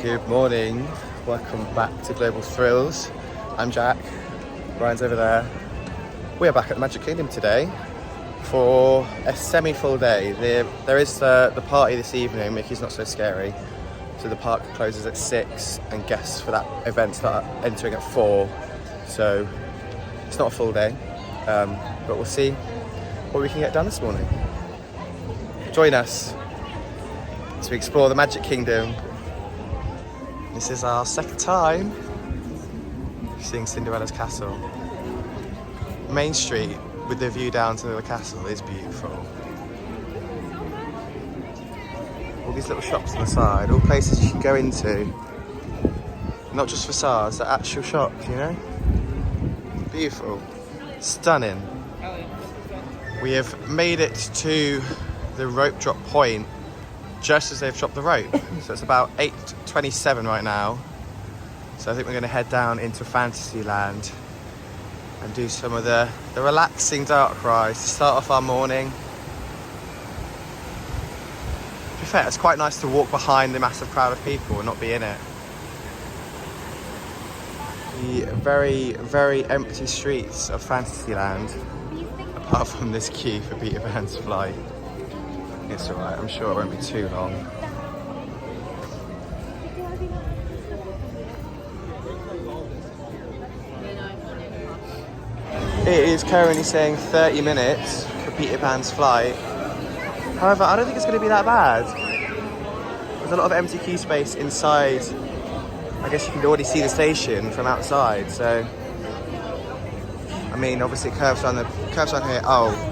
Good morning, welcome back to Global Thrills. I'm Jack, Ryan's over there. We are back at the Magic Kingdom today for a semi-full day. There is the party this evening, Mickey's Not So Scary. So the park closes at 6 and guests for that event start entering at 4. So it's not a full day, but we'll see what we can get done this morning. Join us as we explore the Magic Kingdom. This is our second time seeing Cinderella's castle. Main Street with the view down to the castle is beautiful. All these little shops on the side, all places you can go into. Not just facades, they're actual shops, you know? Beautiful. Stunning. We have made it to the rope drop point just as they've dropped the rope. So it's about 8:27 right now. So I think we're going to head down into Fantasyland and do some of the relaxing dark rides to start off our morning. To be fair, it's quite nice to walk behind the massive crowd of people and not be in it. The very, very empty streets of Fantasyland, apart from this queue for Peter Pan's flight. It's alright, I'm sure it won't be too long. It is currently saying 30 minutes for Peter Pan's flight. However, I don't think it's going to be that bad. There's a lot of empty queue space inside. I guess you can already see the station from outside, so... I mean, obviously it curves on here. Oh.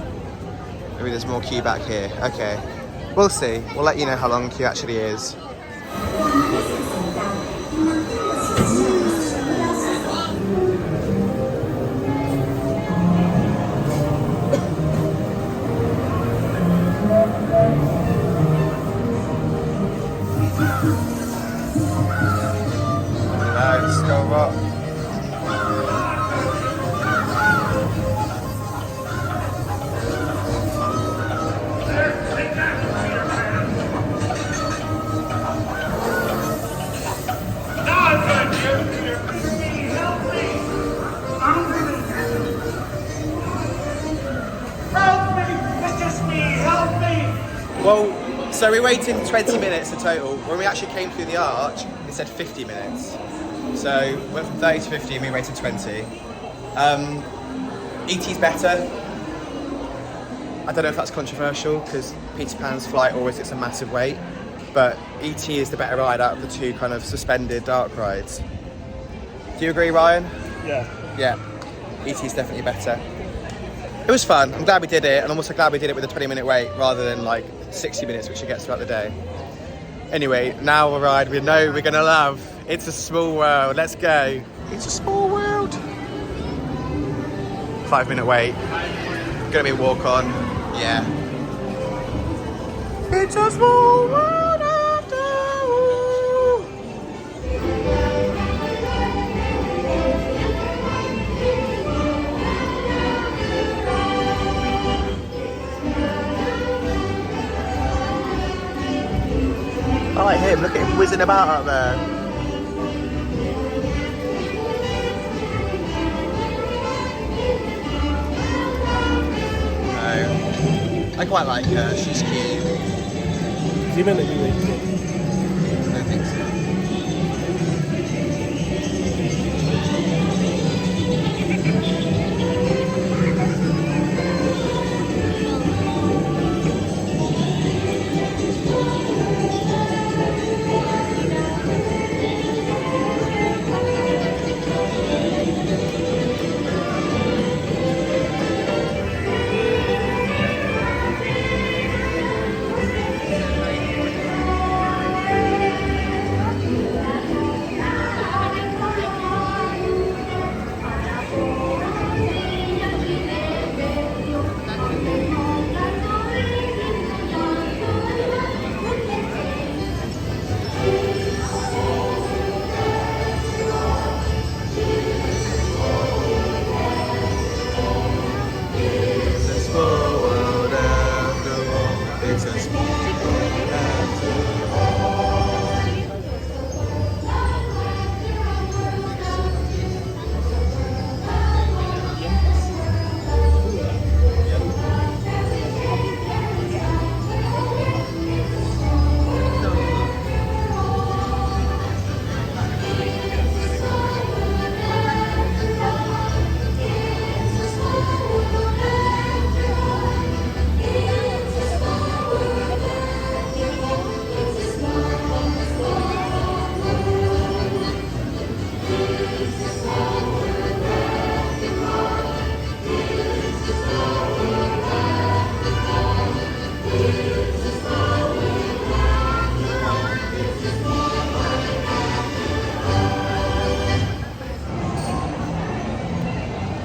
Maybe there's more queue back here. Okay. We'll see. We'll let you know how long the queue actually is. Let's go up. Well, so we waited 20 minutes in total. When we actually came through the arch, it said 50 minutes. So we went from 30 to 50 and we waited 20. E.T.'s better. I don't know if that's controversial because Peter Pan's flight always gets a massive wait, but E.T. is the better ride out of the two kind of suspended dark rides. Do you agree, Ryan? Yeah. Yeah, E.T.'s definitely better. It was fun. I'm glad we did it, and I'm also glad we did it with a 20-minute wait rather than like 60 minutes, which it gets throughout the day. Anyway, now a ride we know we're gonna love. It's a Small World. Let's go. It's a Small World. 5-minute wait. Gonna be a walk on. Yeah. It's a small world after all. I like him. Look at him whizzing about up there. I quite like her, she's cute. Is he meant to be waiting? I don't think so.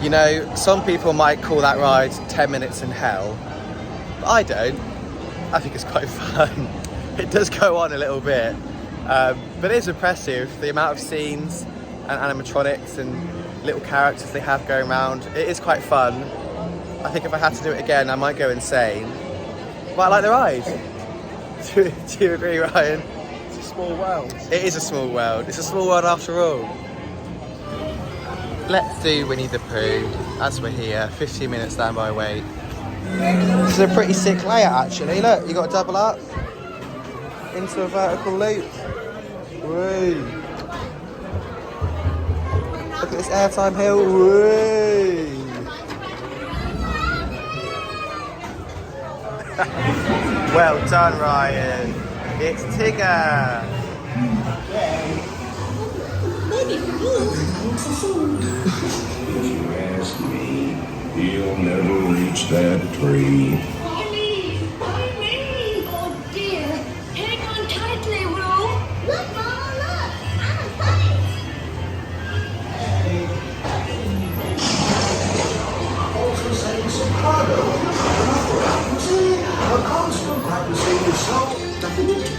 You know, some people might call that ride 10 minutes in hell, but I don't. I think it's quite fun. It does go on a little bit, but it is impressive, the amount of scenes and animatronics and little characters they have going around. It is quite fun. I think if I had to do it again, I might go insane. But I like the ride. Do you agree, Ryan? It's a small world. It is a small world. It's a small world after all. Let's do Winnie the Pooh as we're here. 15 minutes standby wait. This is a pretty sick layout actually. Look, you got to double up into a vertical loop. Woo. Look at this airtime hill. Woo. Well done, Ryan. It's Tigger. If you ask me, he'll never reach that tree. Please, oh dear. Hang on tightly, Roo. Look, Mama, look. I'm a kite. Also saying Chicago. See, a constant practicing is so definite.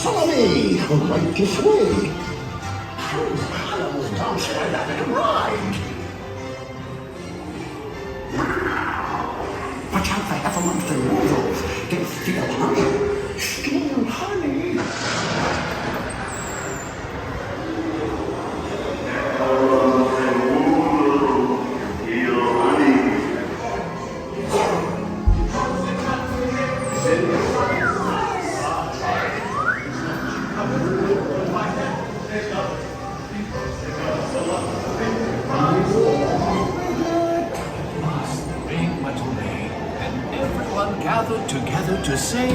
Follow me right this way. I was dancing like that at a ride. Watch out for heifer monster noodles. They steal honey. Steal honey. Big metal day, and everyone gathered together to say,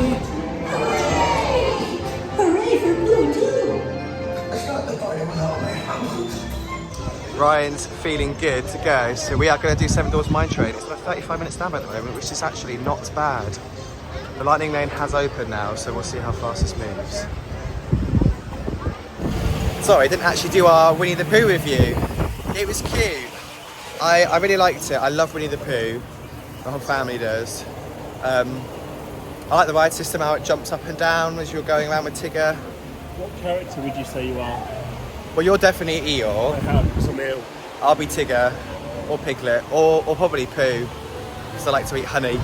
Hooray for Blue, too. I start the party without my house. Ryan's feeling good to go, so we are going to do Seven Dwarfs Mine Train. It's on a 35-minute standby at the moment, which is actually not bad. The Lightning Lane has opened now, so we'll see how fast this moves. Sorry, I didn't actually do our Winnie the Pooh review. It was cute. I really liked it. I love Winnie the Pooh. The whole family does. I like the ride system, how it jumps up and down as you're going around with Tigger. What character would you say you are? Well, you're definitely Eeyore. I have, because I'm ill. I'll be Tigger, or Piglet, or probably Pooh, because I like to eat honey.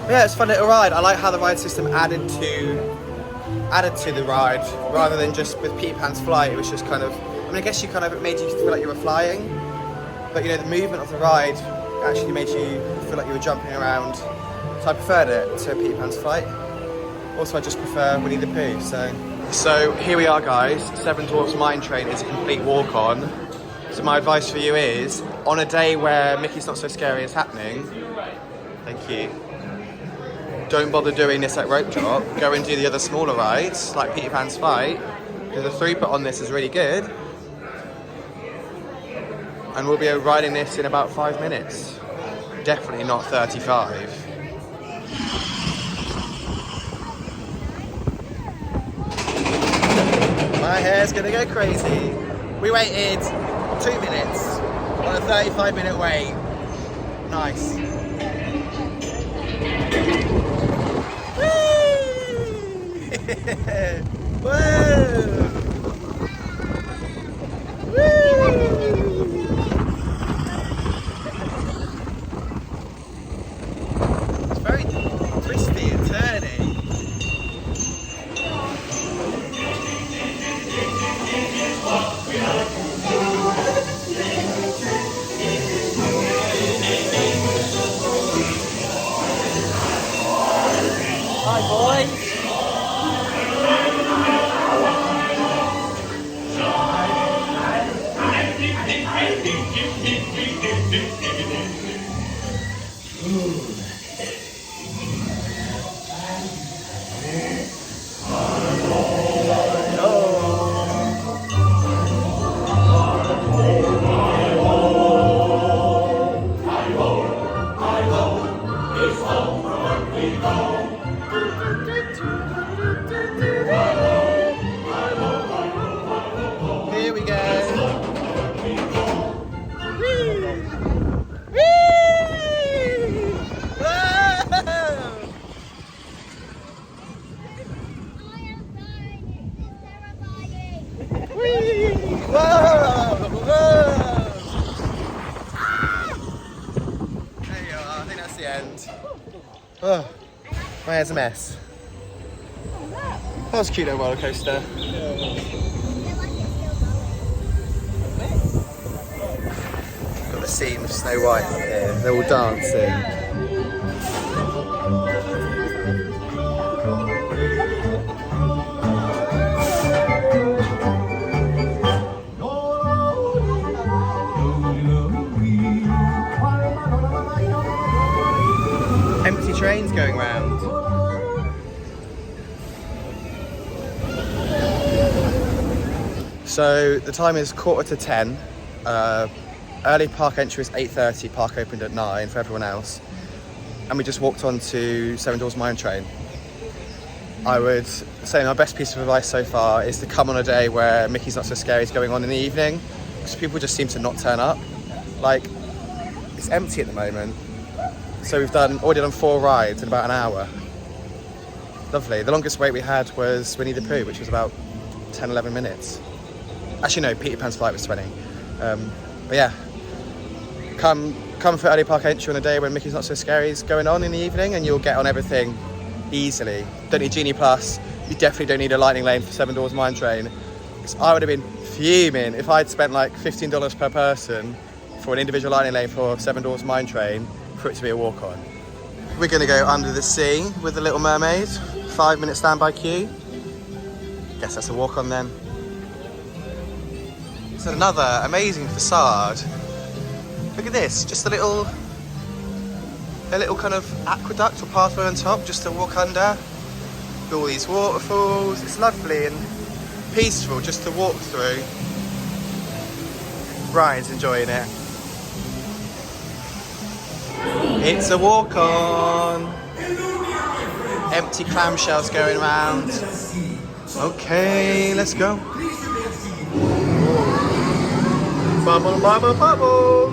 Yeah, it's a fun little ride. I like how the ride system added to the ride, rather than just with Peter Pan's flight. It was just kind of, I mean, I guess it made you feel like you were flying, but you know, the movement of the ride actually made you feel like you were jumping around. So I preferred it to Peter Pan's flight. Also, I just prefer Winnie the Pooh. So here we are, guys. Seven Dwarfs Mine Train is a complete walk-on. So my advice for you is, on a day where Mickey's Not So Scary is happening, thank you, don't bother doing this at Rope Drop. Go and do the other smaller rides, like Peter Pan's Flight, because the throughput on this is really good. And we'll be riding this in about 5 minutes. Definitely not 35. My hair's gonna go crazy. We waited 2 minutes on a 35-minute wait. Nice. Whoa! It's very twisty and turny. Hi, boys. the end. Oh, my hair's a mess. That was a cute little roller coaster. Got the scene of Snow White up here. They're all dancing. Empty trains going round. So the time is 10:15. Early park entry is 8:30. Park opened at 9 for everyone else. And we just walked on to Seven Dwarfs Mine Train. I would say my best piece of advice so far is to come on a day where Mickey's Not So Scary is going on in the evening, because people just seem to not turn up. Like, it's empty at the moment. So we've already done 4 rides in about an hour. Lovely. The longest wait we had was Winnie the Pooh, which was about 10-11 minutes. Actually no, Peter Pan's flight was 20. But yeah, come for early park entry on a day when Mickey's Not So Scary is going on in the evening, and you'll get on everything easily. Don't need Genie Plus. You definitely don't need a lightning lane for Seven Dwarfs Mine Train. Because I would have been fuming if I'd spent like $15 per person for an individual lightning lane for Seven Dwarfs Mine Train for it to be a walk-on. We're going to go under the sea with the Little Mermaid. 5-minute standby queue. Guess that's a walk-on then. It's another amazing facade. Look at this, just a little kind of aqueduct or pathway on top just to walk under. With all these waterfalls. It's lovely and peaceful just to walk through. Ryan's enjoying it. It's a walk-on. Empty clamshells going around. Okay, let's go. Bubble, bubble, bubble.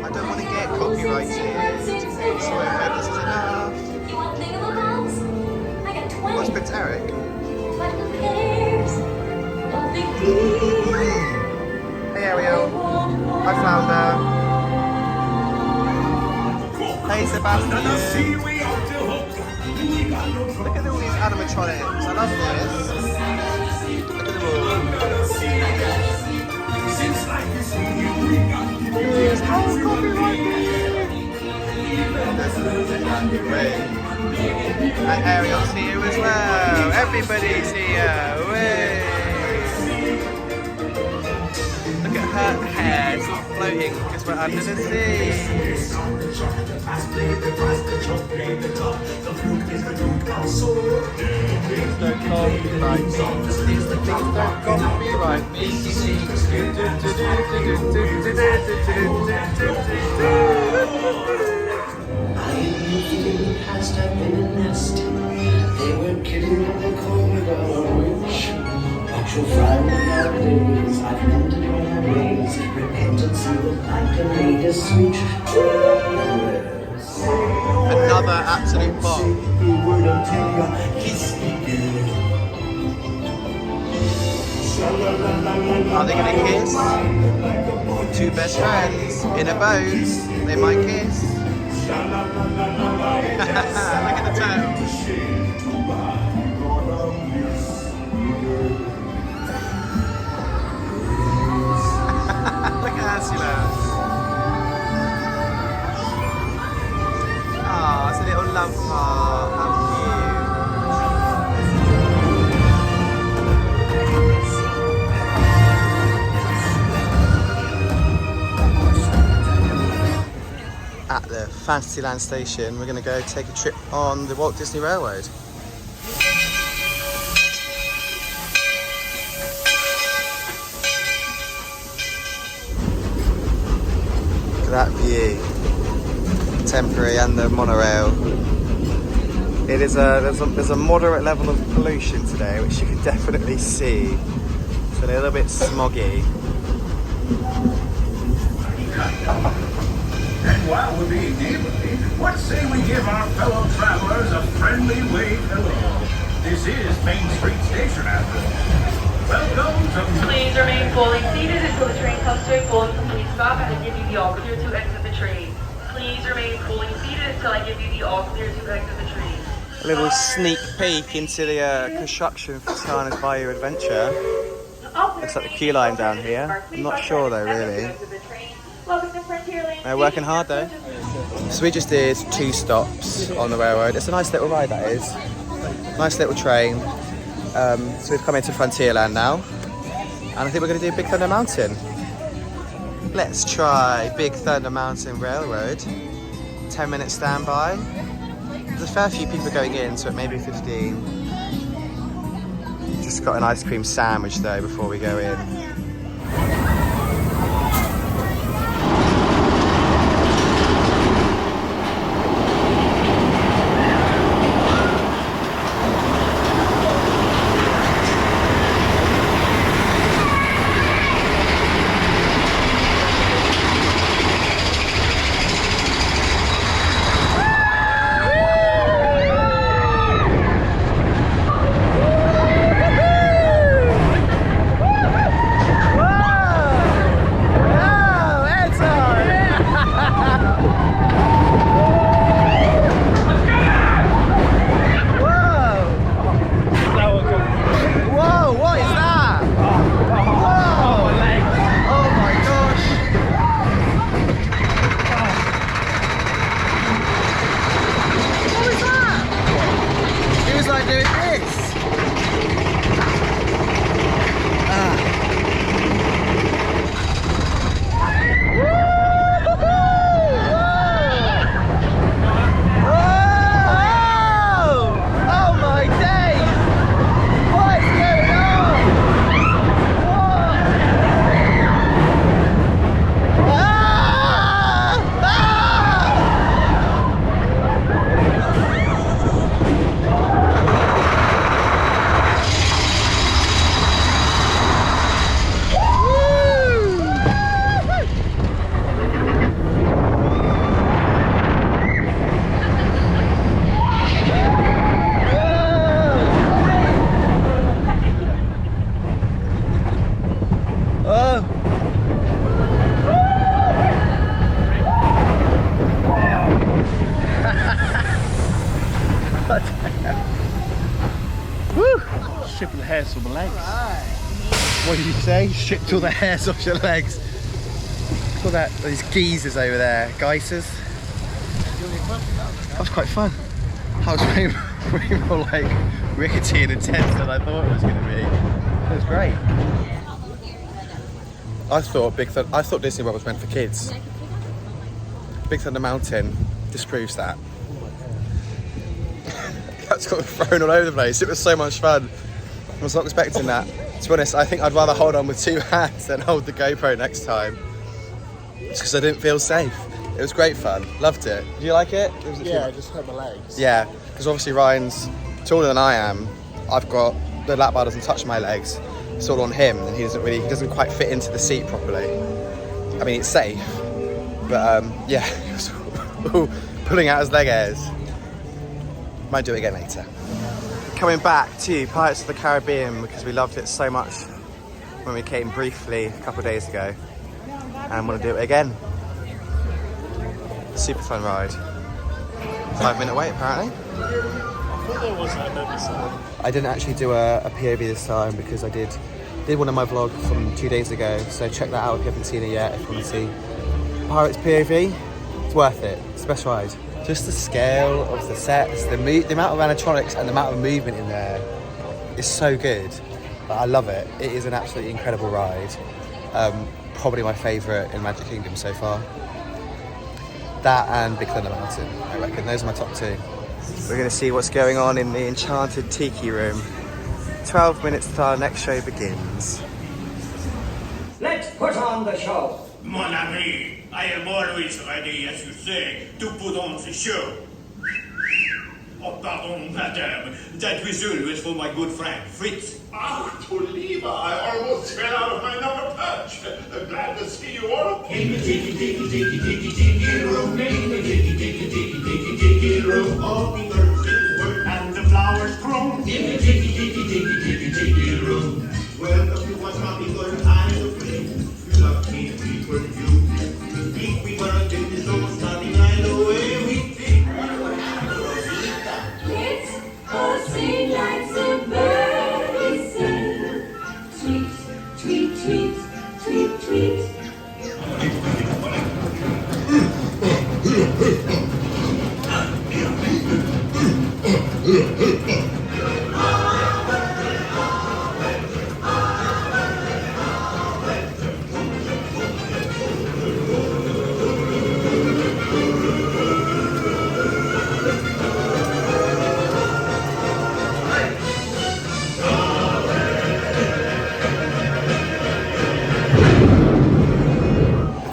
I don't want to get copyrighted. So I hope this is enough. You want thingamabobs? I got 20. What's Prince Eric? But who cares? No big deal. Hey Ariel. Hi Flounder. Hey Sebastian. Look at all these animatronics. I love this. Look at them all. Please don't copyright me. Great. And Ariel's here as well. Everybody's here. Way. Look at her hair, it's all floating because we're under the sea. Please don't copyright me. Please don't copyright me. I in the past I've been a nest. They were kidding when they called me the witch. But you'll find me nowadays I've mended all my ways. Repentance and the like and made a switch. Another absolute bomb. The word until you kiss me good. Are they gonna kiss? 2 best friends in a boat. They might kiss. Look at the turtle. Look at Ursula. Ah, it's a little love heart. How cute. At the Fantasyland station, we're going to go take a trip on the Walt Disney Railroad. That view, temporary and the monorail. It is there's a moderate level of pollution today, which you can definitely see. It's a little bit smoggy. And while we're being neighborly, what say we give our fellow travelers a friendly wave hello? This is Main Street Station, after all. Welcome to... Please remain fully seated until the train comes to a full the all clear to exit the train. Please remain fully seated until I give you the all clear to exit the train. A little sneak peek into the construction for Tiana's Bayou Adventure. Looks like the queue line down here. I'm not sure though, really. They're working hard though. So we just did 2 stops on the railroad. It's a nice little ride, that is. Nice little train. So we've come into Frontierland now. And I think we're going to do Big Thunder Mountain. Let's try Big Thunder Mountain Railroad. 10-minute standby. There's a fair few people going in, so it may be 15. Just got an ice cream sandwich though before we go in. Shipping the hairs from my legs. What did you say? Shipped all the hairs off your legs. Look at that, those geezers over there. Geysers. That was quite fun. That was way more like rickety and intense than I thought it was going to be. It was great. I thought Disney World was meant for kids. Big Thunder Mountain disproves that. That's got thrown all over the place. It was so much fun. I was not expecting that. To be honest, I think I'd rather hold on with 2 hands than hold the GoPro next time. Just because I didn't feel safe. It was great fun. Loved it. Did you like it? Yeah, I just hurt my legs. Yeah, because obviously Ryan's taller than I am. I've got, the lap bar doesn't touch my legs. It's all on him, and he doesn't quite fit into the seat properly. I mean, it's safe, but yeah, he was pulling out his leg hairs. Might do it again later. Coming back to Pirates of the Caribbean because we loved it so much when we came briefly a couple of days ago, and want to do it again. Super fun ride. 5-minute wait apparently. I didn't actually do a POV this time because I did one in my vlog from 2 days ago, so check that out if you haven't seen it yet. If you want to see Pirates POV, it's worth it. It's the best ride. Just the scale of the sets, the amount of animatronics and the amount of movement in there is so good. I love it. It is an absolutely incredible ride. Probably my favourite in Magic Kingdom so far. That and Big Thunder Mountain, I reckon. Those are my top 2. We're going to see what's going on in the Enchanted Tiki Room. 12 minutes till our next show begins. Let's put on the show. Mon ami, I am always ready, as you say, to put on the show. Oh, pardon, madame. That whistle was for my good friend, Fritz. Ah, Tolima, I almost fell out of my number perch. Glad to see you all. In the tiki, tiki, tiki, tiki, tiki room. In the tiki, tiki, tiki, tiki, tiki room. All the earth is work and the flowers grow. In the tiki, tiki, tiki, tiki, tiki room. Welcome to what's not the good, I'm afraid. You love me, we were you.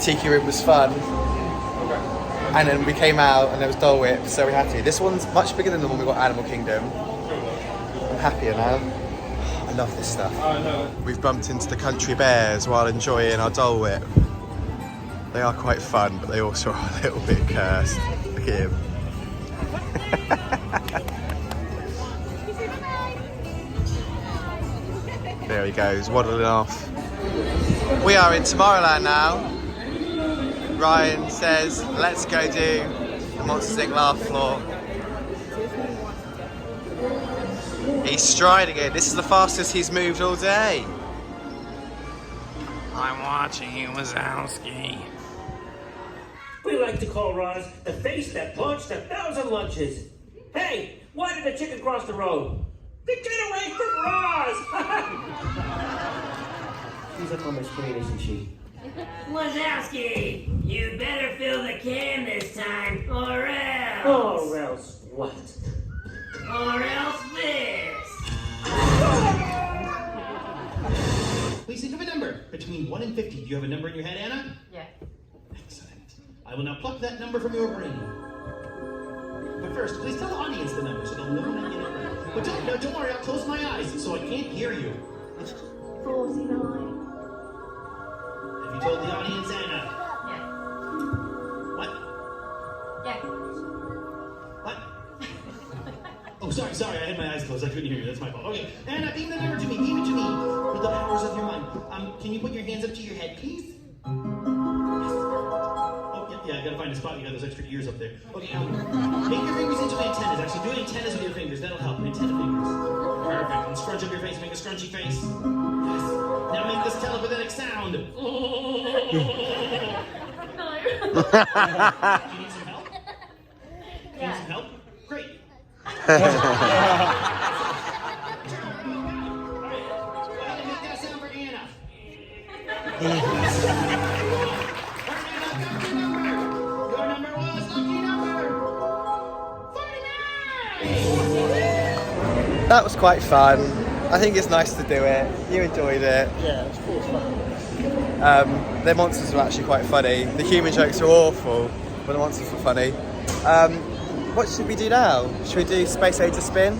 Tiki Room was fun. And then we came out and there was Dole Whip, so we had to. This one's much bigger than the one we got at Animal Kingdom. I'm happier now. I love this stuff. We've bumped into the Country Bears while enjoying our Dole Whip. They are quite fun, but they also are a little bit cursed. Look at him. There he goes, waddling off. We are in Tomorrowland now. Ryan says, let's go do the Monsters Inc. laugh floor. He's striding it. This is the fastest he's moved all day. I'm watching you, Wazowski. We like to call Roz the face that launched 1,000 lunches. Hey, why did the chicken cross the road? To get away from Roz! She's up on my screen, isn't she? Wazowski, you better fill the can this time, or else. Or else what? Or else this. Please think of a number between 1 and 50. Do you have a number in your head, Anna? Yeah. Excellent. I will now pluck that number from your brain. But first, please tell the audience the number so they'll know when I get it right. But don't worry, I'll close my eyes so I can't hear you. 49. Have you told the audience, Anna? Yeah. What? Yeah. What? Oh, sorry, I had my eyes closed. I couldn't hear you. That's my fault. Okay, Anna, beam the number to me. Beam it to me with the powers of your mind. Can you put your hands up to your head, please? Oh, yeah, I gotta find a spot. You got those extra ears up there. Okay, make your fingers into antennas. Actually, do antennas with your fingers. That'll help. Antenna fingers. Perfect. And scrunch up your face. Make a scrunchy face. Yes. Now make this telepathic sound. Do you need some help? You need some help? Great. Alright, go ahead and make that sound for Anna. Your number was lucky number 49! That was quite fun. I think it's nice to do it. You enjoyed it. Yeah, it's cool. It's fun. The monsters were actually quite funny. The human jokes were awful, but the monsters were funny. What should we do now? Should we do Space Age of Spin?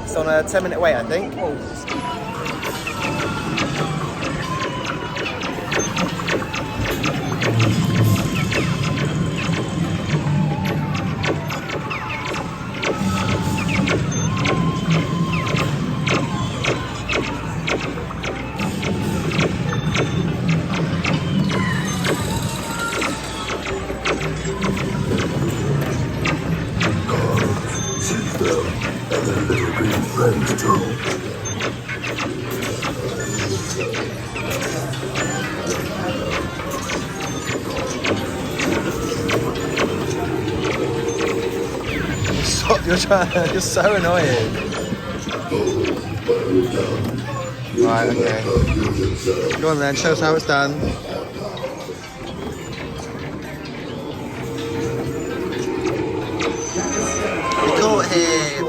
It's on a 10-minute wait, I think. You're so annoying. Right, okay. Go on then, show us how it's done. We caught him!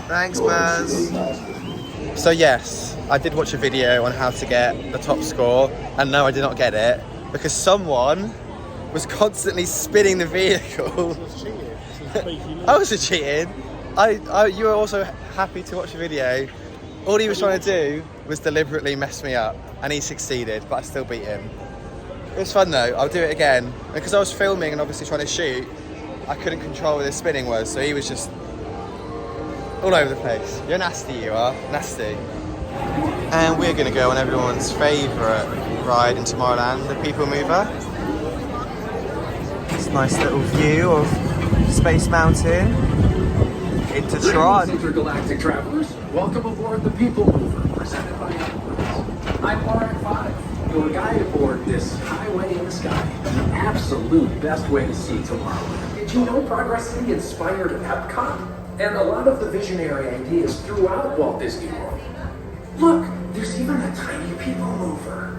Thanks, Buzz. So yes, I did watch a video on how to get the top score, and no, I did not get it, because someone was constantly spinning the vehicle. I wasn't cheating. You were also happy to watch the video. All he was trying to do was deliberately mess me up, and he succeeded, but I still beat him. It was fun though. I'll do it again. Because I was filming and obviously trying to shoot, I couldn't control where the spinning was, so he was just all over the place. You're nasty, you are. Nasty. And we're going to go on everyone's favourite ride in Tomorrowland, the People Mover. It's a nice little view of Space Mountain into Tron. Intergalactic travelers, welcome aboard the People Mover, presented by Epworth. I'm RX-5, your guide aboard this highway in the sky. The absolute best way to see Tomorrowland. Did you know Progress City inspired Epcot? And a lot of the visionary ideas throughout Walt Disney World. Look, there's even a tiny People Mover.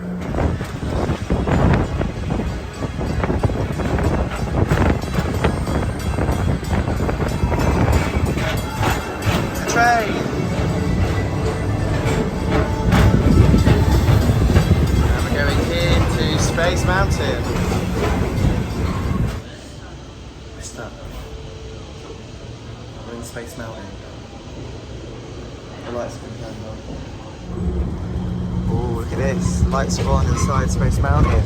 It's a train. Oh, look at this. Lights are on inside Space Mountain.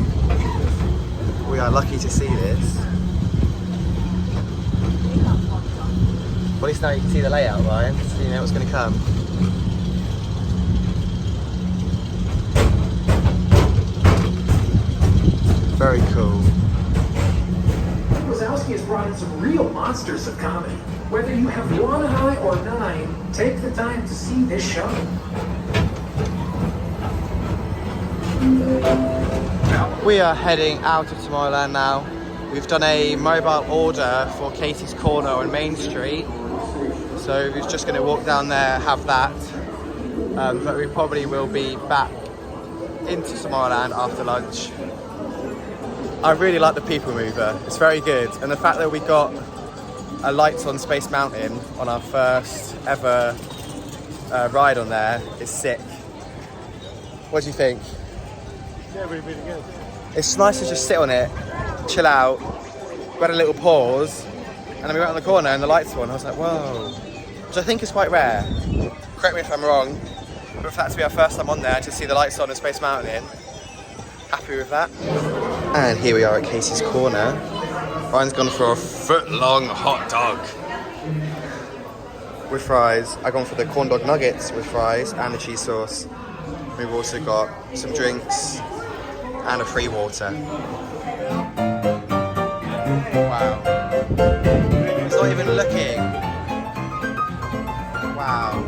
We are lucky to see this. Well, at least now you can see the layout, Ryan, so you know what's going to come. Very cool. Wazowski has brought in some real monsters of comedy. Whether you have one eye or 9, take the time to see this show. We are heading out of Tomorrowland now. We've done a mobile order for Katie's Corner on Main Street. So we're just going to walk down there, have that. But we probably will be back into Tomorrowland after lunch. I really like the People Mover. It's very good. And the fact that we got a Lights on Space Mountain on our first ever ride on there is sick. What do you think? Yeah, really good. It's nice to just sit on it, chill out. We had a little pause, and then we went on the corner and the lights were on. I was like, whoa. Which I think is quite rare. Correct me if I'm wrong, but for that to be our first time on there, to see the lights on in Space Mountain, happy with that. And here we are at Casey's Corner. Ryan's gone for a foot-long hot dog with fries. I've gone for the corn dog nuggets with fries and the cheese sauce. We've also got some drinks and a free water. Wow. It's not even looking. Wow.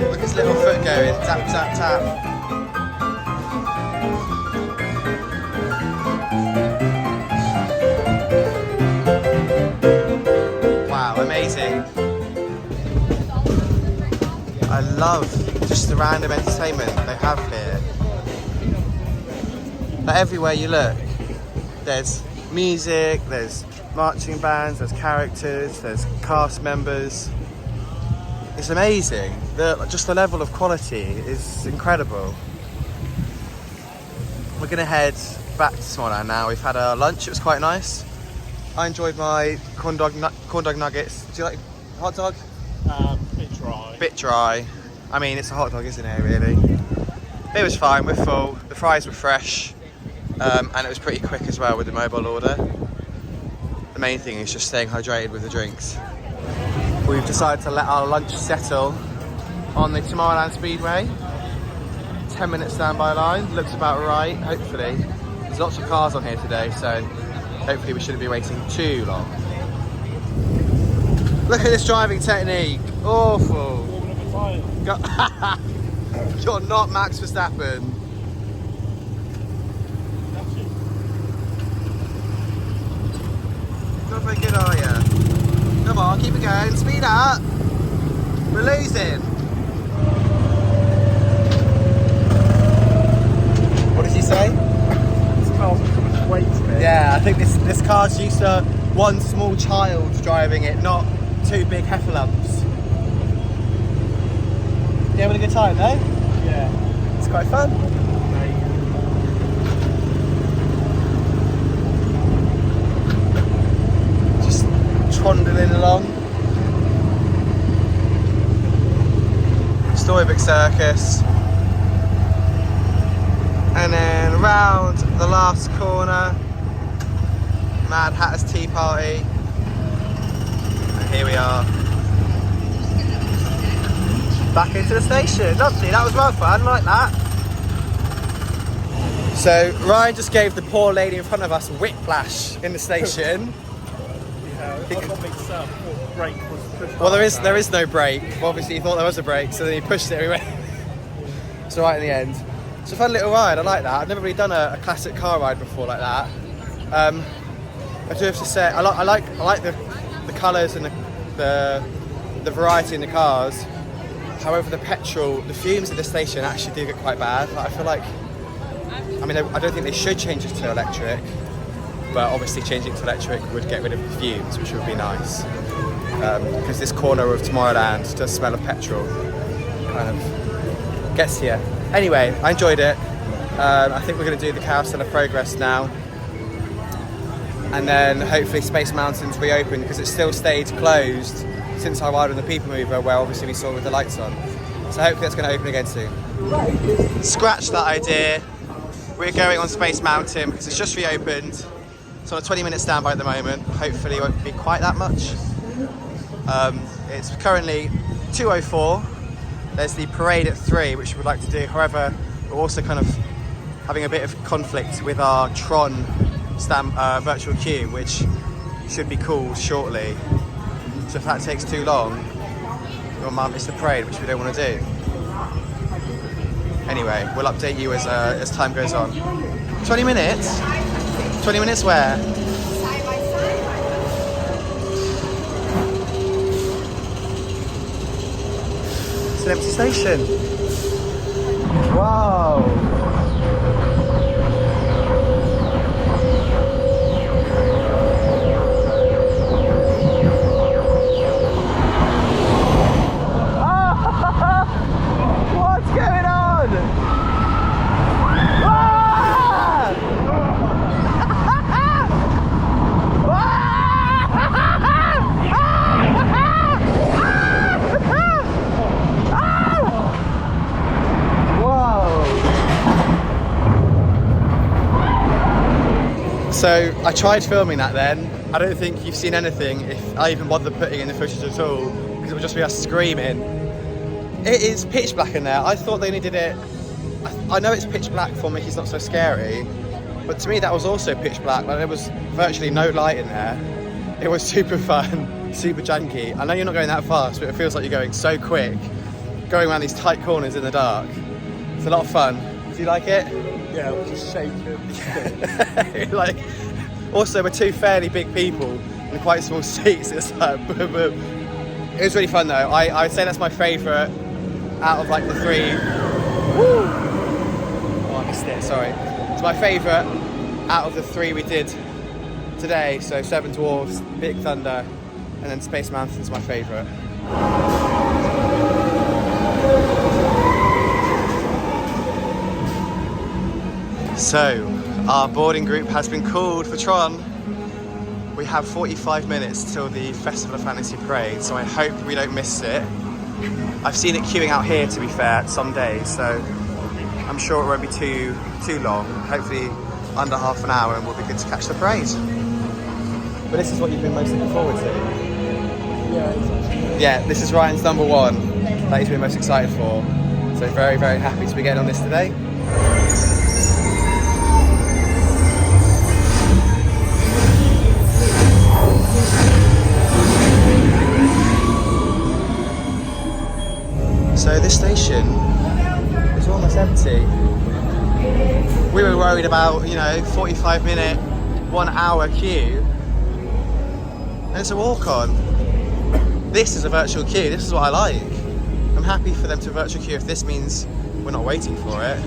Look at his little foot going, tap, tap, tap. Wow, amazing. I love just the random entertainment they have here. Like everywhere you look, there's music, there's marching bands, there's characters, there's cast members. It's amazing. Just the level of quality is incredible. We're gonna head back to Tomorrowland now. We've had our lunch, it was quite nice. I enjoyed my corn dog nuggets. Do you like hot dog? Bit dry. Bit dry. I mean, it's a hot dog, isn't it, really? It was fine, we're full. The fries were fresh. And it was pretty quick as well with the mobile order. The main thing is just staying hydrated with the drinks. We've decided to let our lunch settle on the Tomorrowland Speedway. 10-minute standby line, looks about right, hopefully. There's lots of cars on here today, so hopefully we shouldn't be waiting too long. Look at this driving technique, awful. You're not Max Verstappen. Not very good, are you? Come on, keep it going, speed up. We're losing. What did you say? This car's becoming way too big. Yeah, I think this car's used to one small child driving it, not two big heffalumps. You having a good time, though? Yeah. It's quite fun. Just trundling along. Storybook Circus. And then round the last corner, Mad Hatter's Tea Party. And here we are. Back into the station. Lovely, that was well fun, like that. So Ryan just gave the poor lady in front of us whiplash in the station. Yeah, I got mixed up. What brake was pushed. Well, there is no brake. Obviously he thought there was a brake, so then he pushed it everywhere. It's all right in the end. It's a fun little ride, I like that. I've never really done a classic car ride before like that. I do have to say, I like the colours and the variety in the cars. However, the fumes at the station actually do get quite bad. I feel like, I mean, I don't think they should change it to electric, but obviously changing it to electric would get rid of the fumes, which would be nice. Because this corner of Tomorrowland does smell of petrol. Kind of gets here. Anyway, I enjoyed it. I think we're going to do the Carousel of Progress now. And then hopefully Space Mountain's reopened because it still stayed closed since our Wild and the People Mover, where obviously we saw with the lights on. So hopefully that's going to open again soon. Scratch that idea. We're going on Space Mountain because it's just reopened. It's on a 20-minute standby at the moment. Hopefully it won't be quite that much. It's currently 2:04. There's the parade at 3, which we'd like to do. However, we're also kind of having a bit of conflict with our Tron virtual queue, which should be called shortly. So if that takes too long, we might miss the parade, which we don't want to do. Anyway, we'll update you as time goes on. 20 minutes? 20 minutes where? It's an empty station. Wow. What's going on? So I tried filming that then. I don't think you've seen anything if I even bothered putting in the footage at all, because it would just be us screaming. It is pitch black in there. I thought they only did it, I know it's pitch black for Mickey's Not So Scary, but to me that was also pitch black. Like, there was virtually no light in there. It was super fun, super janky. I know you're not going that fast, but it feels like you're going so quick, going around these tight corners in the dark. It's a lot of fun. Do you like it? Yeah, it was just shaking. Like, also we're two fairly big people in quite small seats. It's like boom, boom. It was really fun though. I would say that's my favourite out of like the 3. Woo! Oh, I missed it, sorry. It's my favourite out of the 3 we did today. So Seven Dwarfs, Big Thunder, and then Space Mountain's my favourite. So, our boarding group has been called for Tron. We have 45 minutes till the Festival of Fantasy Parade, so I hope we don't miss it. I've seen it queuing out here, to be fair, some days, so I'm sure it won't be too long. Hopefully under half an hour and we'll be good to catch the parade. But this is what you've been most looking forward to. Yeah, exactly. Yeah, this is Ryan's number 1 that he's been most excited for. So very, very happy to be getting on this today. So this station is almost empty. We were worried about, 45-minute, 1 hour queue. And it's a walk-on. This is a virtual queue, this is what I like. I'm happy for them to virtual queue if this means we're not waiting for it.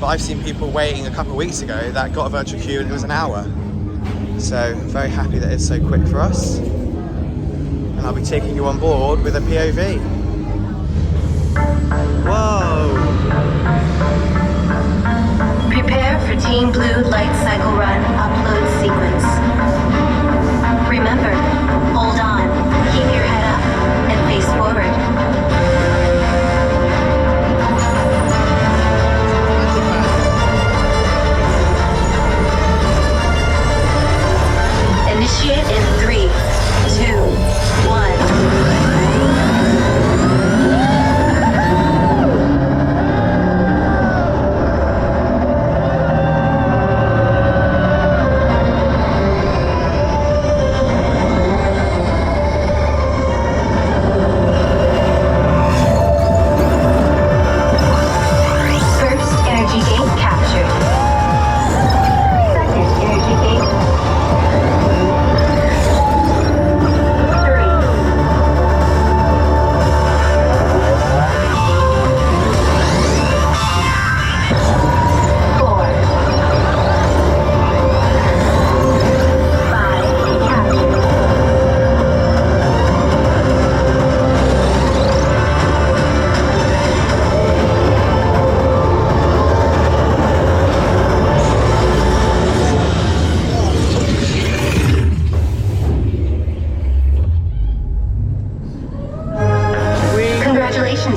But I've seen people waiting a couple of weeks ago that got a virtual queue and it was an hour. So I'm very happy that it's so quick for us. And I'll be taking you on board with a POV. Whoa! Prepare for Team Blue Light Cycle Run upload sequence. Remember, hold on, keep your head up, and face forward. Initiate in 3, 2, 1.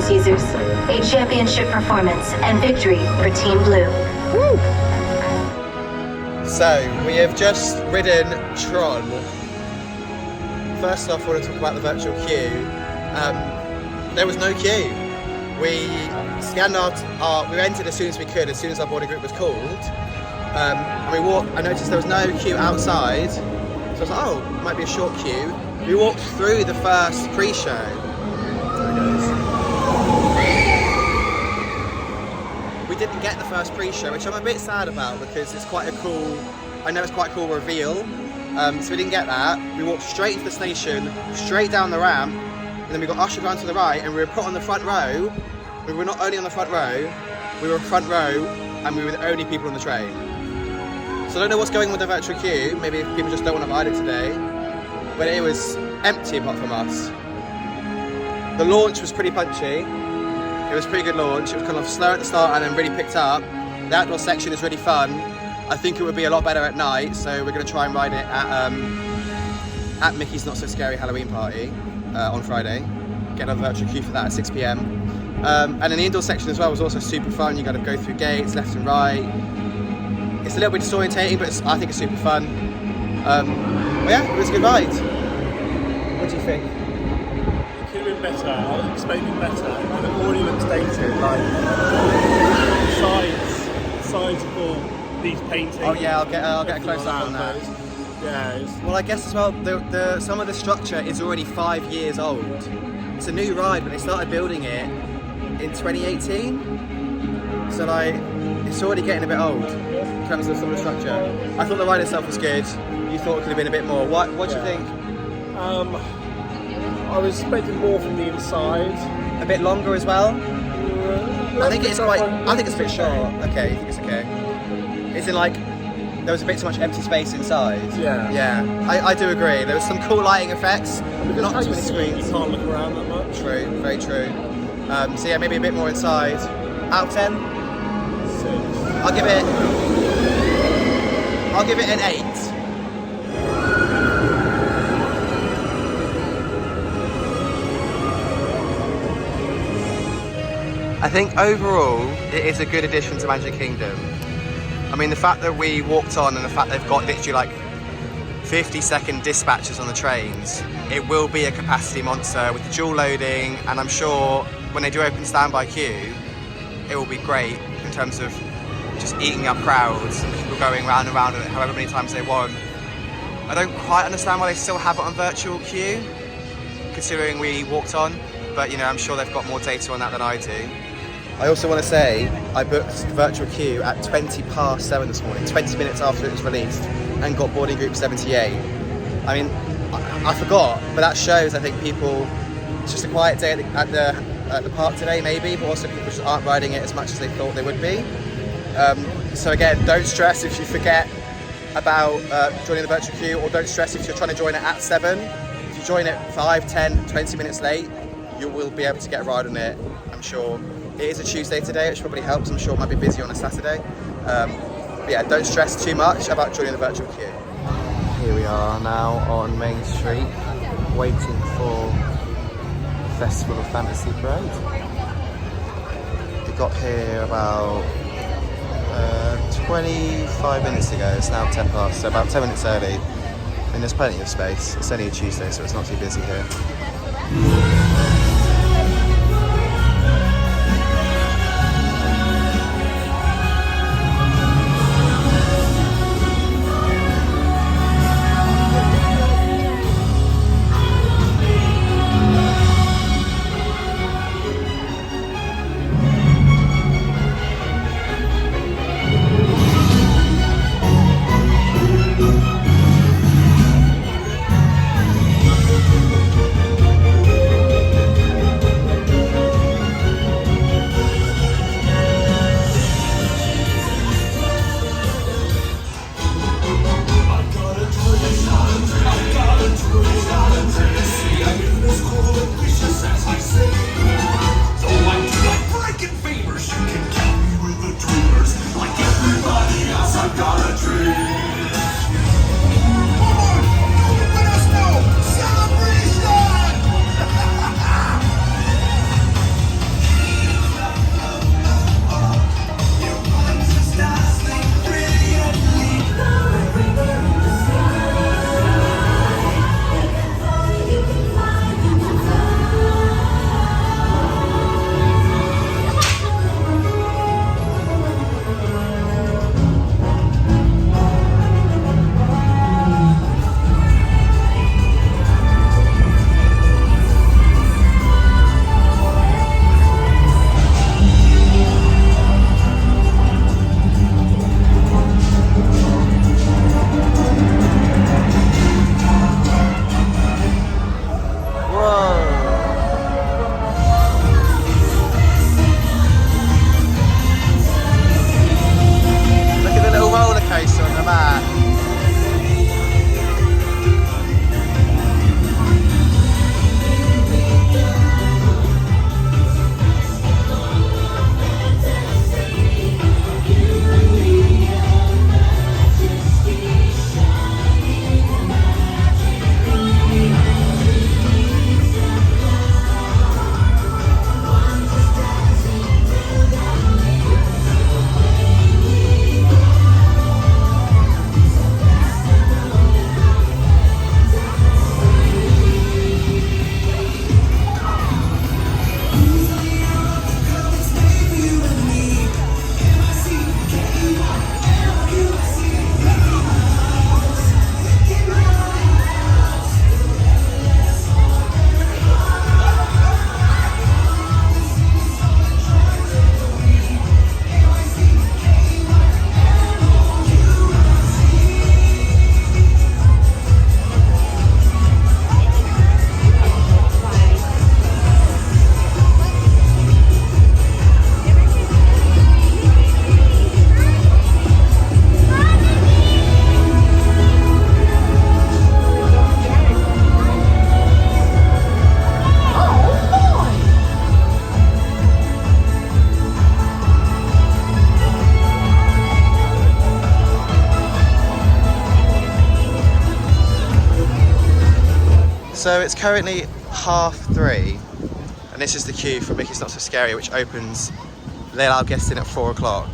Caesars. A championship performance and victory for Team Blue. So, we have just ridden Tron. First off, I want to talk about the virtual queue. There was no queue. We scanned we entered as soon as we could, as soon as our boarding group was called. And we walked, I noticed there was no queue outside. So I was like, oh, it might be a short queue. We walked through the first pre-show. There it goes. We didn't get the first pre-show, which I'm a bit sad about because it's quite a cool, I know it's quite a cool reveal. So we didn't get that. We walked straight into the station, straight down the ramp, and then we got ushered around to the right, and we were put on the front row. We were not only on the front row, we were front row, and we were the only people on the train. So I don't know what's going on with the virtual queue. Maybe people just don't want to ride it today. But it was empty apart from us. The launch was pretty punchy. It was a pretty good launch. It was kind of slow at the start and then really picked up. The outdoor section is really fun. I think it would be a lot better at night, so we're going to try and ride it at Mickey's Not So Scary Halloween Party on Friday. Get on the virtual queue for that at 6 PM. And then the indoor section as well was also super fun. You got to go through gates left and right. It's a little bit disorientating, but I think it's super fun. But yeah, it was a good ride. What do you think? It could have been better. I was expecting better. And it already looks dated. Like sides for these paintings. Oh yeah, I'll get a close up on that. Yeah. Well, I guess as well, some of the structure is already 5 years old. It's a new ride, but they started building it in 2018. So like, it's already getting a bit old in terms of some of the structure. I thought the ride itself was good. You thought it could have been a bit more. What do you think? I was expecting more from the inside. A bit longer as well? I think it's quite. I think it's a bit short. Okay, you think it's okay? It's in like there was a bit too much empty space inside. Yeah. Yeah, I do agree. There was some cool lighting effects. Not too many screens. You can't look around that much. True, very true. So yeah, maybe a bit more inside. Out of 10? 6. I'll give it an 8. I think overall it is a good addition to Magic Kingdom. I mean, the fact that we walked on and the fact they've got literally like 50-second dispatches on the trains, it will be a capacity monster with the dual loading, and I'm sure when they do open standby queue, it will be great in terms of just eating up crowds and people going round and round it however many times they want. I don't quite understand why they still have it on virtual queue, considering we walked on, but you know, I'm sure they've got more data on that than I do. I also want to say I booked virtual queue at 7:20 this morning, 20 minutes after it was released, and got boarding group 78. I mean, I forgot, but that shows, I think, people, it's just a quiet day at the park today maybe, but also people just aren't riding it as much as they thought they would be. So again, don't stress if you forget about joining the virtual queue, or don't stress if you're trying to join it at 7. If you join it 5, 10, 20 minutes late, you will be able to get a ride on it, I'm sure. It is a Tuesday today, which probably helps. I'm sure it might be busy on a Saturday. But yeah, don't stress too much about joining the virtual queue. Here we are now on Main Street, waiting for Festival of Fantasy Parade. We got here about 25 minutes ago. It's now 10 past, so about 10 minutes early. And there's plenty of space. It's only a Tuesday, so it's not too busy here. So it's currently 3:30, and this is the queue for Mickey's Not So Scary, which opens, they allow guests in at 4 o'clock.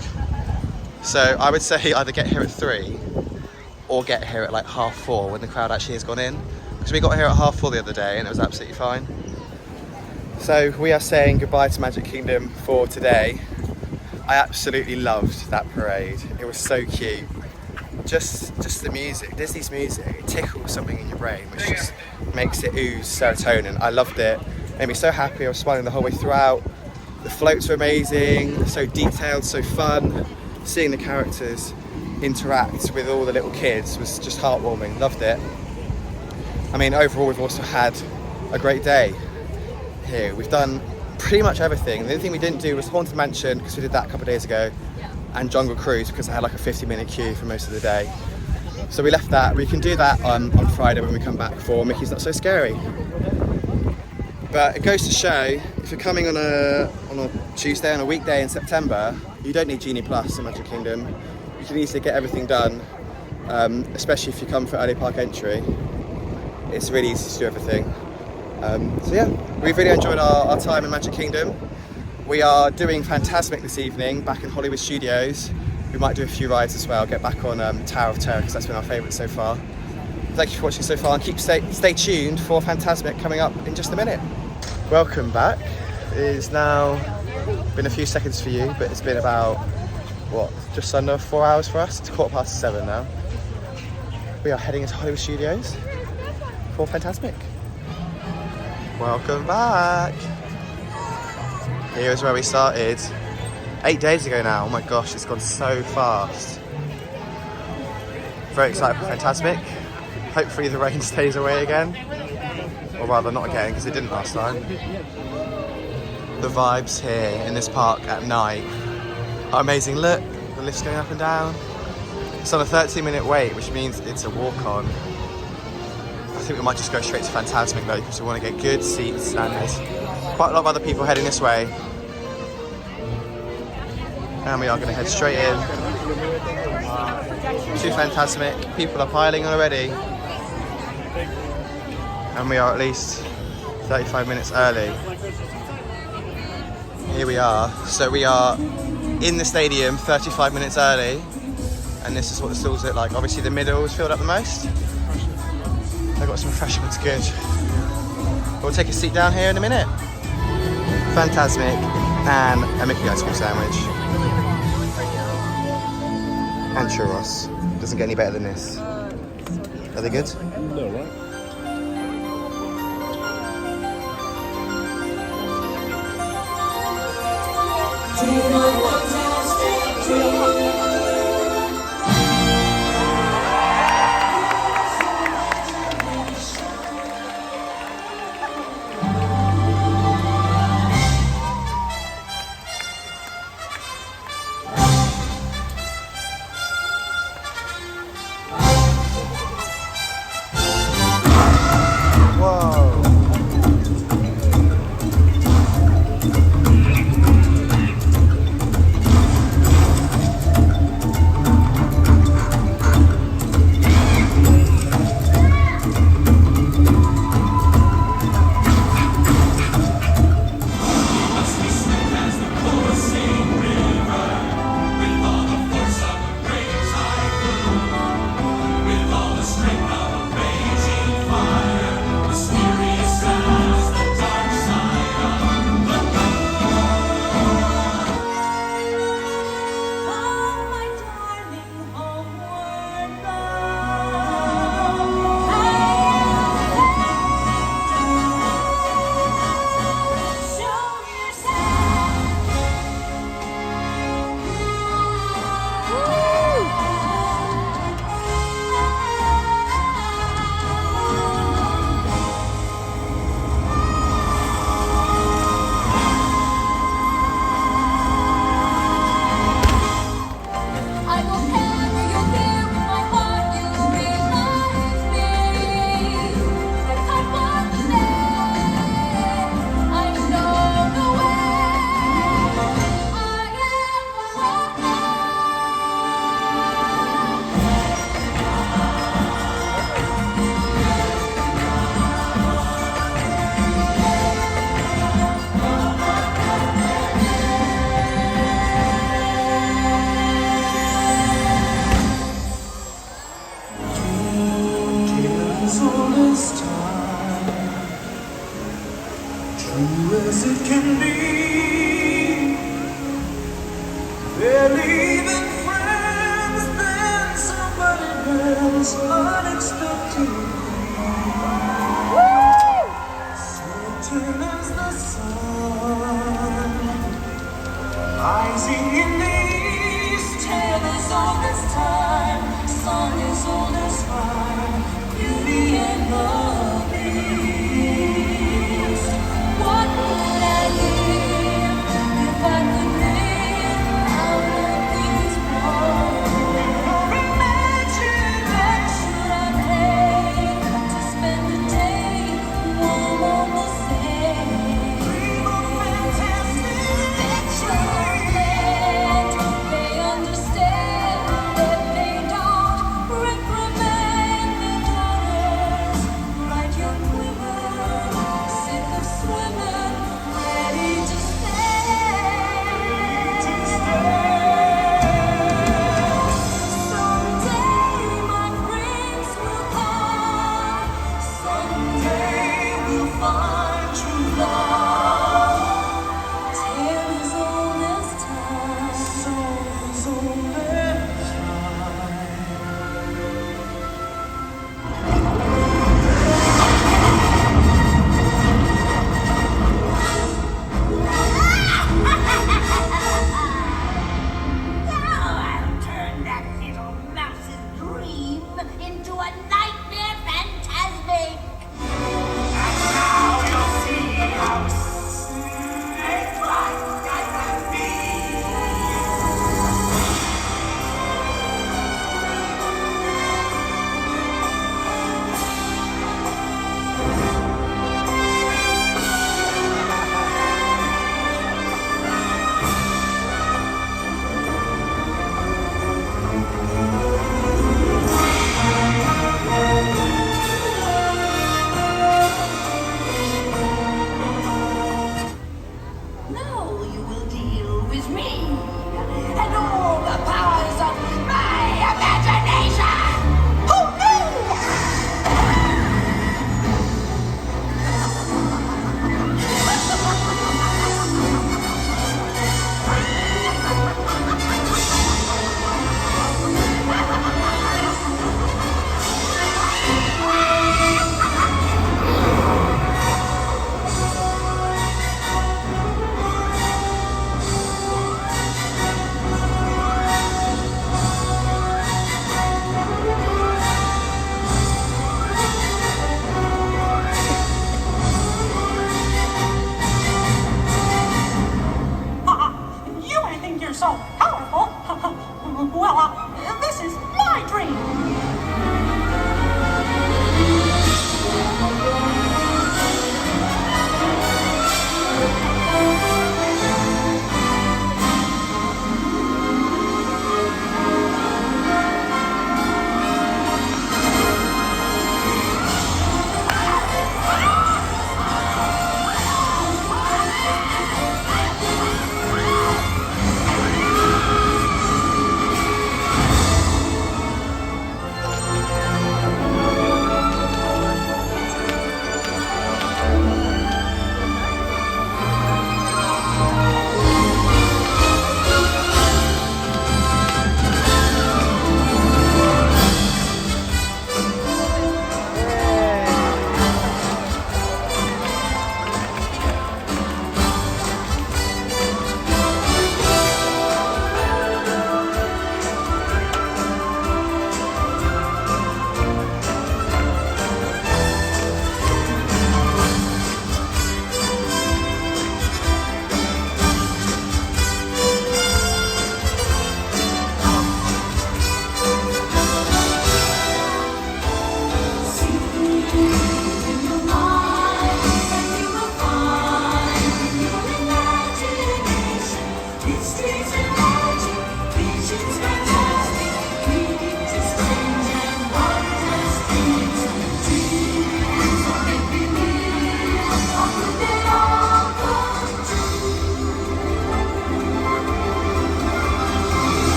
So I would say either get here at 3 or get here at like 4:30 when the crowd actually has gone in. Because we got here at 4:30 the other day and it was absolutely fine. So we are saying goodbye to Magic Kingdom for today. I absolutely loved that parade. It was so cute. Just the music, Disney's music, it tickles something in your brain, which just makes it ooze serotonin. I loved it. Made me so happy. I was smiling the whole way throughout. The floats were amazing. They're so detailed, so fun. Seeing the characters interact with all the little kids was just heartwarming. Loved it. I mean, overall, we've also had a great day here. We've done pretty much everything. The only thing we didn't do was Haunted Mansion, because we did that a couple of days ago, and Jungle Cruise, because I had like a 50-minute queue for most of the day. So we left that. We can do that on Friday when we come back for Mickey's Not So Scary. But it goes to show, if you're coming on a Tuesday, on a weekday in September, you don't need Genie Plus in Magic Kingdom. You can easily get everything done, especially if you come for early park entry. It's really easy to do everything. So yeah, we've really enjoyed our time in Magic Kingdom. We are doing Fantasmic this evening, back in Hollywood Studios. We might do a few rides as well, get back on Tower of Terror, because that's been our favourite so far. Thank you for watching so far, and stay tuned for Fantasmic coming up in just a minute. Welcome back. It is now been a few seconds for you, but it's been about, what, just under 4 hours for us? It's 7:15 now. We are heading into Hollywood Studios for Fantasmic. Welcome back. Here is where we started 8 days ago now. Oh my gosh, it's gone so fast. Very excited for Fantasmic. Hopefully the rain stays away again. Or rather not again, because it didn't last time. The vibes here in this park at night are amazing. Look, the lift's going up and down. It's on a 13-minute wait, which means it's a walk-on. I think we might just go straight to Fantasmic though, because we want to get good seats, and there's quite a lot of other people heading this way. And we are going to head straight in to Fantasmic. People are piling already. And we are at least 35 minutes early. Here we are. So we are in the stadium 35 minutes early. And this is what the stalls look like. Obviously the middle is filled up the most. I've got some refreshments, good. We'll take a seat down here in a minute. Fantasmic and a Mickey ice cream sandwich. And churros. Doesn't get any better than this. Are they good? No, right? Singing these tales all this time, song as old as fire, Beauty and the Beast. What would I give if I could live out of these walls? Or imagine that should I pay to spend the day warm on the sand? Dream of fantastic picture.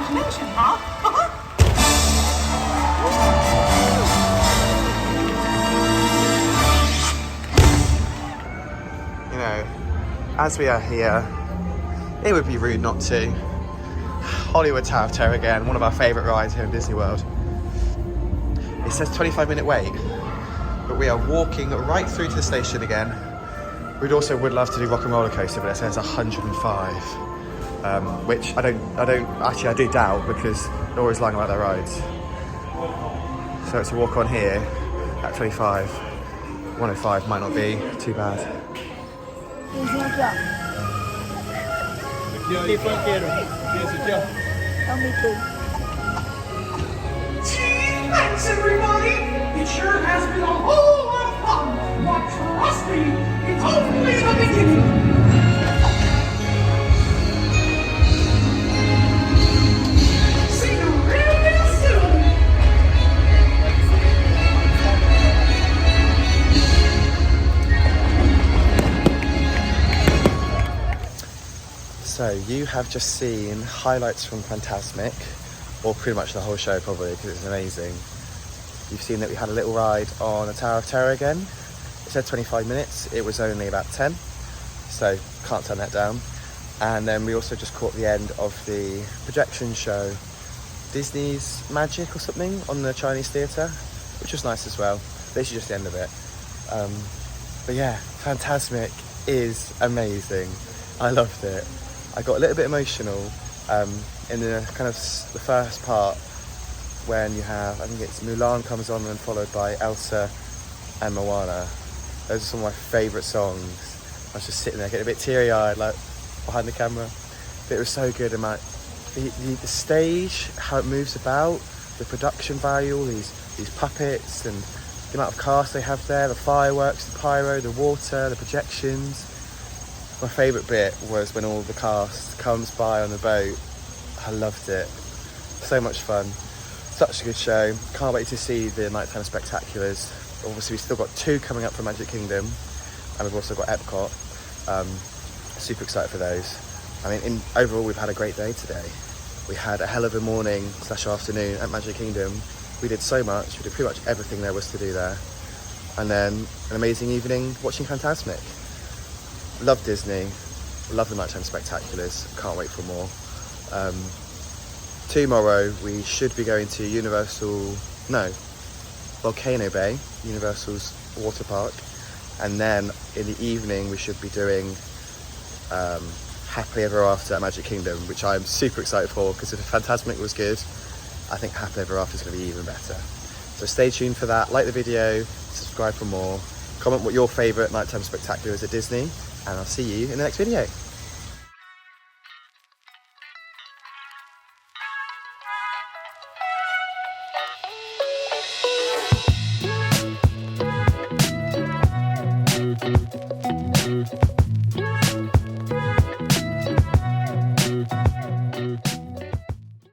imagination, huh? You know, as we are here, it would be rude not to. Hollywood Tower of Terror again, one of our favourite rides here in Disney World. It says 25-minute wait, but we are walking right through to the station again. We'd love to do Rock and Roller Coaster, but it says 105, which I do doubt because they're always lying about their rides. So to walk on here at 25, 105 might not be too bad. Thanks, everybody! It sure has been a whole lot of fun, but trust me, it's only the beginning! See you real soon! So you have just seen highlights from Fantasmic, or pretty much the whole show probably, because it's amazing. You've seen that we had a little ride on the Tower of Terror again. It said 25 minutes, it was only about 10, so can't turn that down. And then we also just caught the end of the projection show, Disney's Magic or something, on the Chinese Theatre, which was nice as well. This is just the end of it. But yeah, Fantasmic is amazing. I loved it. I got a little bit emotional in the kind of the first part when you have, I think it's Mulan comes on and followed by Elsa and Moana. Those are some of my favourite songs. I was just sitting there getting a bit teary-eyed, like behind the camera. But it was so good, and the stage, how it moves about, the production value, all these puppets, and the amount of cast they have there, the fireworks, the pyro, the water, the projections. My favourite bit was when all the cast comes by on the boat. I loved it. So much fun. Such a good show. Can't wait to see the nighttime spectaculars. Obviously we've still got 2 coming up from Magic Kingdom, and we've also got Epcot. Super excited for those. I mean, overall we've had a great day today. We had a hell of a morning / afternoon at Magic Kingdom. We did so much. We did pretty much everything there was to do there. And then an amazing evening watching Fantasmic. Love Disney, love the nighttime spectaculars, can't wait for more. Tomorrow we should be going to Volcano Bay, Universal's water park, and then in the evening we should be doing Happily Ever After at Magic Kingdom, which I'm super excited for, because if Fantasmic was good, I think Happily Ever After is going to be even better. So stay tuned for that, like the video, subscribe for more, comment what your favourite nighttime spectacular is at Disney, and I'll see you in the next video.